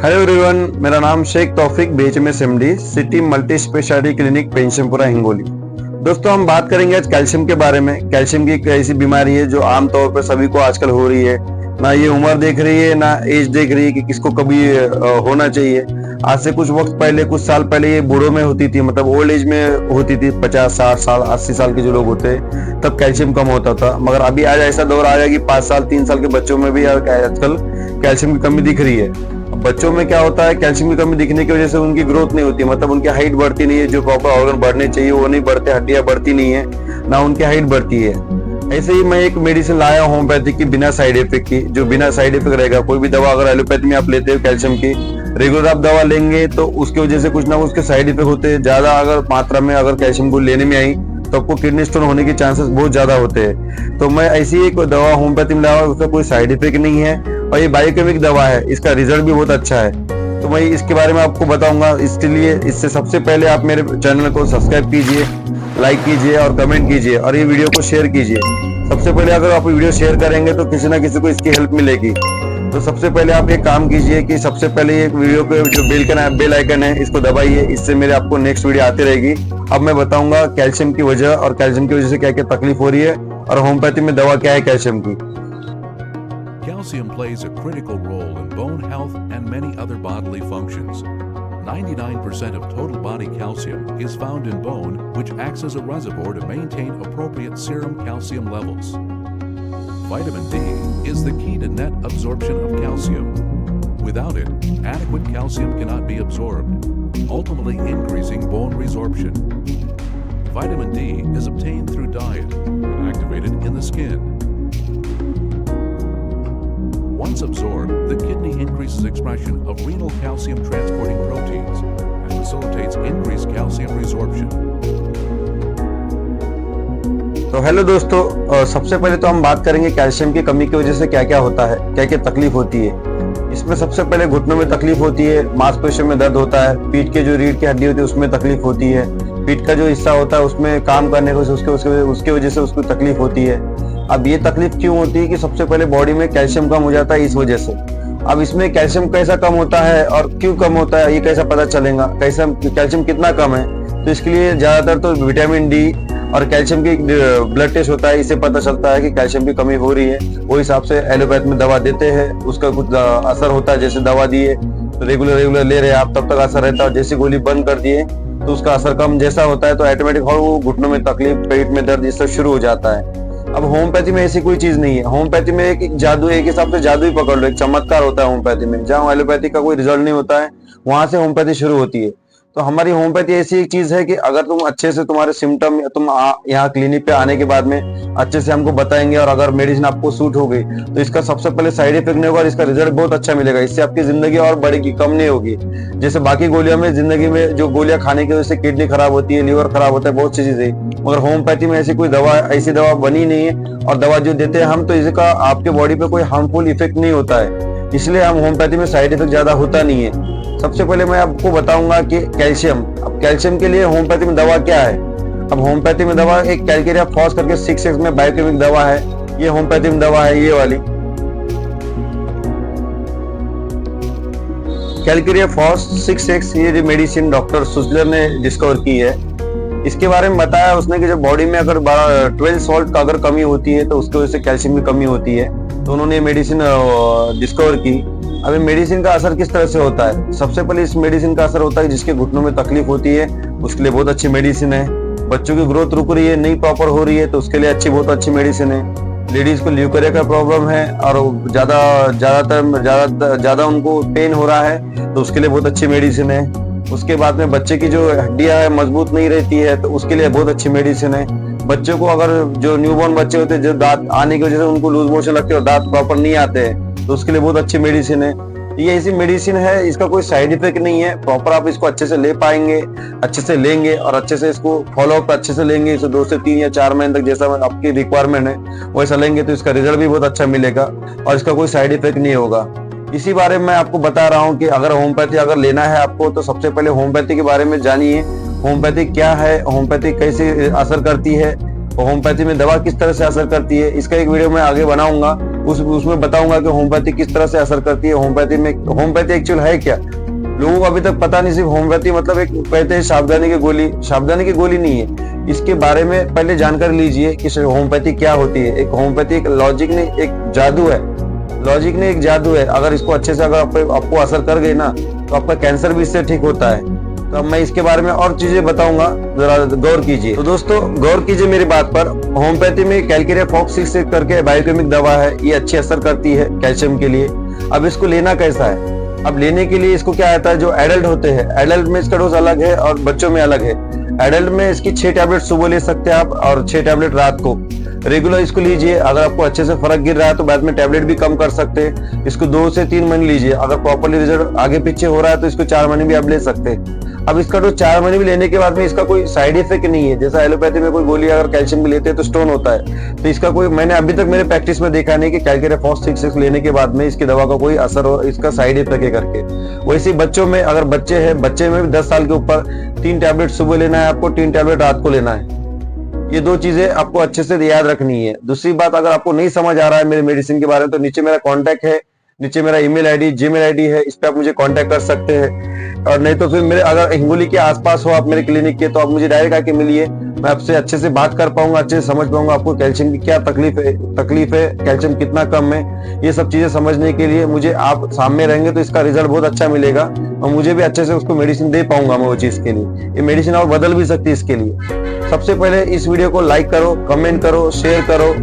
Hello everyone, मेरा नाम Sheikh Taufiq BHMS MD, city multi speciality clinic Pensionpura Hingoli. दोस्तों, हम बात करेंगे आज कैल्शियम के बारे में। कैल्शियम की एक ऐसी बीमारी है जो आमतौर पर सभी को आजकल हो रही है। ना ये उम्र देख रही है, ना एज देख रही है कि किसको कभी होना चाहिए। आज से कुछ वक्त पहले, कुछ साल पहले ये बूढ़ों में होती थी, मतलब ओल्ड एज में होती थी। 50, 60 साल, 80 साल के जो लोग होते हैं तब कैल्शियम कम होता था। मगर अभी आज ऐसा दौर आ गया कि 5 साल, 3 साल के बच्चों में भी आजकल कैल्शियम की कमी दिख रही है। बच्चों में क्या होता है, कैल्शियम की कमी दिखने की वजह से उनकी ग्रोथ नहीं होती, मतलब उनकी हाइट बढ़ती नहीं है। जो प्रॉपर ऑर्गन बढ़ने चाहिए वो नहीं बढ़ते, हड्डियां बढ़ती नहीं है, ना उनकी हाइट बढ़ती है। ऐसे ही मैं एक मेडिसिन लाया होम्योपैथिक की, बिना साइड इफेक्ट की, जो बिना साइड इफेक्ट रहेगा। कोई भी दवा अगर एलोपैथी में आप लेते हो कैल्शियम की, रेगुलर आप दवा लेंगे तो उसकी वजह से कुछ ना कुछ उसके साइड इफेक्ट होते हैं। ज्यादा अगर मात्रा में अगर कैल्शियम को लेने में आई तो आपको किडनी स्टोन होने के चांसेस बहुत ज्यादा होते हैं। तो मैं ऐसी एक दवा होम्योपैथी में लाया, उसका कोई साइड इफेक्ट नहीं है और ये बायोकेमिक दवा है, इसका रिजल्ट भी बहुत अच्छा है। तो मैं इसके बारे में आपको बताऊंगा। इसके लिए इससे सबसे पहले आप मेरे चैनल को सब्सक्राइब कीजिए, लाइक कीजिए और कमेंट कीजिए और ये वीडियो को शेयर कीजिए। सबसे पहले अगर आप वीडियो शेयर करेंगे तो किसी ना किसी को इसकी हेल्प मिलेगी। तो सबसे पहले आप एक काम कीजिए कि सबसे पहले ये वीडियो पे जो बेल आइकन है इसको दबाइए, इससे मेरे आपको नेक्स्ट वीडियो आती रहेगी। अब मैं बताऊंगा कैल्शियम की वजह और कैल्शियम की वजह से क्या क्या तकलीफ हो रही है और होम्योपैथी में दवा क्या है कैल्शियम की। Calcium plays a critical role in bone health and many other bodily functions. 99% of total body calcium is found in bone, which acts as a reservoir to maintain appropriate serum calcium levels. Vitamin D is the key to net absorption of calcium. Without it, adequate calcium cannot be absorbed, ultimately increasing bone resorption. Vitamin D is obtained through diet and activated in the skin. Once absorbed, the kidney increases expression of renal calcium transporting proteins and facilitates increased calcium resorption. तो hello दोस्तों, सबसे पहले तो हम बात करेंगे calcium की कमी की वजह से क्या क्या होता है, क्या क्या तकलीफ होती है। इसमें सबसे पहले घुटनों में तकलीफ होती है, मांसपेशियों में दर्द होता है, पीठ के जो रीढ़ की हड्डी होती है उसमें तकलीफ होती है, पीठ का जो हिस्सा होता है उसमें काम करने को उसके वजह से उसको तकलीफ होती है। अब ये तकलीफ क्यों होती है कि सबसे पहले बॉडी में कैल्शियम कम हो जाता है इस वजह से। अब इसमें कैल्शियम कैसा कम होता है और क्यों कम होता है ये कैसा पता चलेगा, कैसा कैल्शियम कितना कम है। तो इसके लिए ज्यादातर तो विटामिन डी और कैल्शियम की ब्लड टेस्ट होता है, इससे पता चलता है कि कैल्शियम की कमी हो रही है। वो हिसाब से एलोपैथ में दवा देते हैं, उसका कुछ असर होता है। जैसे दवा दिए तो रेगुलर ले रहे हैं आप, तब तक असर रहता है। जैसे गोली बंद कर दिए तो उसका असर कम जैसा होता है तो ऑटोमेटिक और वो घुटनों में तकलीफ, पेट में दर्द, ये सब शुरू हो जाता है। अब होम्योपैथी में ऐसी कोई चीज नहीं है। होम्योपैथी में एक जादू, एक हिसाब से जादू ही पकड़ लो, एक चमत्कार होता है होम्योपैथी में। जहाँ एलोपैथी का कोई रिजल्ट नहीं होता है वहां से होम्योपैथी शुरू होती है। तो हमारी होम्योपैथी ऐसी एक चीज है कि अगर तुम अच्छे से तुम्हारे सिम्टम तुम यहाँ क्लिनिक पे आने के बाद में अच्छे से हमको बताएंगे और अगर मेडिसिन आपको सूट हो गई तो इसका सबसे पहले साइड इफेक्ट नहीं होगा और इसका रिजल्ट बहुत अच्छा मिलेगा। इससे आपकी जिंदगी और बढ़ेगी, कम नहीं होगी। जैसे बाकी गोलियों में जिंदगी में जो गोलियां खाने की वजह से किडनी खराब होती है, लिवर खराब होता है, बहुत सी चीजें, मगर होम्योपैथी में ऐसी कोई दवा, ऐसी दवा बनी नहीं है। और दवा जो देते हैं हम तो इसका आपके बॉडी पे कोई हार्मफुल इफेक्ट नहीं होता है, इसलिए हम होम्योपैथी में साइड इफेक्ट ज्यादा होता नहीं है। सबसे पहले मैं आपको बताऊंगा कि कैल्शियम, अब कैल्शियम के लिए होम्योपैथी में दवा क्या है। अब होम्योपैथी में दवा एक कैलकेरिया फॉस करके 6X में बायोकेमिक दवा है, ये होम्योपैथी में दवा है, ये वाली कैलकेरिया फॉस 6X। ये जो मेडिसिन डॉक्टर सुजलर ने डिस्कवर की है, इसके बारे में बताया उसने कि जब बॉडी में अगर 12 सॉल्ट का अगर कमी होती है तो उसकी वजह से कैल्शियम की कमी होती है। तो उन्होंने ये मेडिसिन डिस्कवर की। अभी मेडिसिन का असर किस तरह से होता है, सबसे पहले इस मेडिसिन का असर होता है जिसके घुटनों में तकलीफ होती है, उसके लिए बहुत अच्छी मेडिसिन है। बच्चों की ग्रोथ रुक रही है, नहीं प्रॉपर हो रही है तो उसके लिए बहुत अच्छी मेडिसिन है। लेडीज को ल्यूकेरिया का प्रॉब्लम है और ज्यादा उनको पेन हो रहा है तो उसके लिए बहुत अच्छी मेडिसिन है। उसके बाद में बच्चे की जो हड्डियां है मजबूत नहीं रहती है तो उसके लिए बहुत अच्छी मेडिसिन है। बच्चों को अगर जो न्यूबॉर्न बच्चे होते हैं, जो दांत आने की वजह से उनको लूज मोशन लगते हैं और दांत प्रॉपर नहीं आते हैं तो उसके लिए बहुत अच्छी मेडिसिन है। ये ऐसी मेडिसिन है, इसका कोई साइड इफेक्ट नहीं है। प्रॉपर आप इसको अच्छे से ले पाएंगे, अच्छे से लेंगे और अच्छे से इसको फॉलो अप अच्छे से लेंगे। इसे 2 से 3 या 4 महीने तक जैसा आपकी रिक्वायरमेंट है वैसा लेंगे तो इसका रिजल्ट भी बहुत अच्छा मिलेगा और इसका कोई साइड इफेक्ट नहीं होगा। इसी बारे में मैं आपको बता रहा हूँ कि अगर होम्योपैथी अगर लेना है आपको तो सबसे पहले होम्योपैथी के बारे में जानिए। होम्योपैथी क्या है, होम्योपैथी कैसे असर करती है, होम्योपैथी में दवा किस तरह से असर करती है, इसका एक वीडियो मैं आगे बनाऊंगा। उसमें बताऊंगा कि होम्योपैथी किस तरह से असर करती है। होम्योपैथी एक्चुअल है क्या, लोगों को अभी तक पता नहीं। सिर्फ होम्योपैथी मतलब एक कहते हैं सावधानी की गोली नहीं है। इसके बारे में पहले जानकारी लीजिए कि होम्योपैथी क्या होती है। एक होम्योपैथी एक लॉजिक नहीं, एक जादू है। अगर इसको अच्छे से अगर आपको असर कर गई ना, तो आपका कैंसर भी इससे ठीक होता है। तो अब मैं इसके बारे में और चीजें बताऊंगा, जरा गौर कीजिए। तो दोस्तों गौर कीजिए मेरी बात पर। होम्योपैथी में कैलकेरिया फॉक्स 6 करके बायोकेमिक दवा है, ये अच्छी असर करती है कैल्शियम के लिए। अब इसको लेना कैसा है? अब लेने के लिए इसको क्या आता है, जो एडल्ट होते हैं, एडल्ट में इसका डोज अलग है और बच्चों में अलग है। एडल्ट में इसकी 6 टैबलेट सुबह ले सकते हैं आप और 6 टैबलेट रात को। रेगुलर इसको लीजिए। अगर आपको अच्छे से फर्क गिर रहा है तो बाद में टैबलेट भी कम कर सकते हैं। इसको 2 से 3 महीने लीजिए। अगर प्रॉपरली रिजल्ट आगे पीछे हो रहा है तो इसको 4 महीने भी आप ले सकते हैं। अब इसका डोज 4 महीने भी लेने के बाद में इसका कोई साइड इफेक्ट नहीं है। जैसा एलोपैथी में कोई गोली अगर कैल्शियम की लेते हैं तो स्टोन होता है, तो इसका कोई, मैंने अभी तक मेरे प्रैक्टिस में देखा नहीं कि कैलकेरिया फॉक्स 6 लेने के बाद में इसकी दवा का कोई असर हो, इसका साइड इफेक्ट है करके। वैसे बच्चों में, अगर बच्चे हैं, बच्चे में भी 10 साल के ऊपर 3 टैबलेट सुबह लेना है आपको, 3 टैबलेट रात को लेना है। ये 2 चीजें आपको अच्छे से याद रखनी है। दूसरी बात, अगर आपको नहीं समझ आ रहा है मेरे मेडिसिन के बारे में, तो नीचे मेरा कॉन्टैक्ट है, नीचे मेरा ईमेल आईडी, जीमेल आईडी है, इस पे आप मुझे कांटेक्ट कर सकते हैं। और नहीं तो फिर मेरे, अगर हिंगोली के आसपास हो आप मेरे क्लिनिक के, तो आप मुझे डायरेक्ट आके मिलिए। मैं आपसे अच्छे से बात कर पाऊंगा, अच्छे से समझ पाऊंगा आपको कैल्शियम की क्या तकलीफ है, कैल्शियम कितना कम है। ये सब चीजें समझने के लिए मुझे आप सामने रहेंगे तो इसका रिजल्ट बहुत अच्छा मिलेगा और मुझे भी अच्छे से उसको मेडिसिन दे पाऊंगा मैं वो चीज के लिए। ये मेडिसिन और बदल भी सकती है इसके लिए। सबसे पहले इस वीडियो को लाइक करो, कमेंट करो, शेयर करो,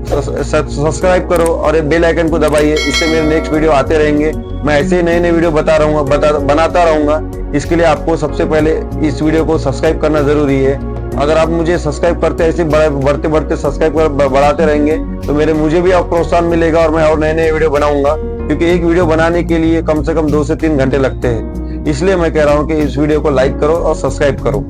सब्सक्राइब करो और बेल आइकन को दबाइए। इससे मेरे नेक्स्ट वीडियो आते रहेंगे। मैं ऐसे ही नए वीडियो बनाता रहूंगा। इसके लिए आपको सबसे पहले इस वीडियो को सब्सक्राइब करना जरूरी है। अगर आप मुझे सब्सक्राइब करते ऐसे बढ़ते सब्सक्राइब बढ़ाते रहेंगे तो मुझे भी आप प्रोत्साहन मिलेगा और मैं और नए वीडियो बनाऊंगा। क्योंकि एक वीडियो बनाने के लिए कम से कम 2 से 3 घंटे लगते हैं। इसलिए मैं कह रहा हूँ कि इस वीडियो को लाइक करो और सब्सक्राइब करो।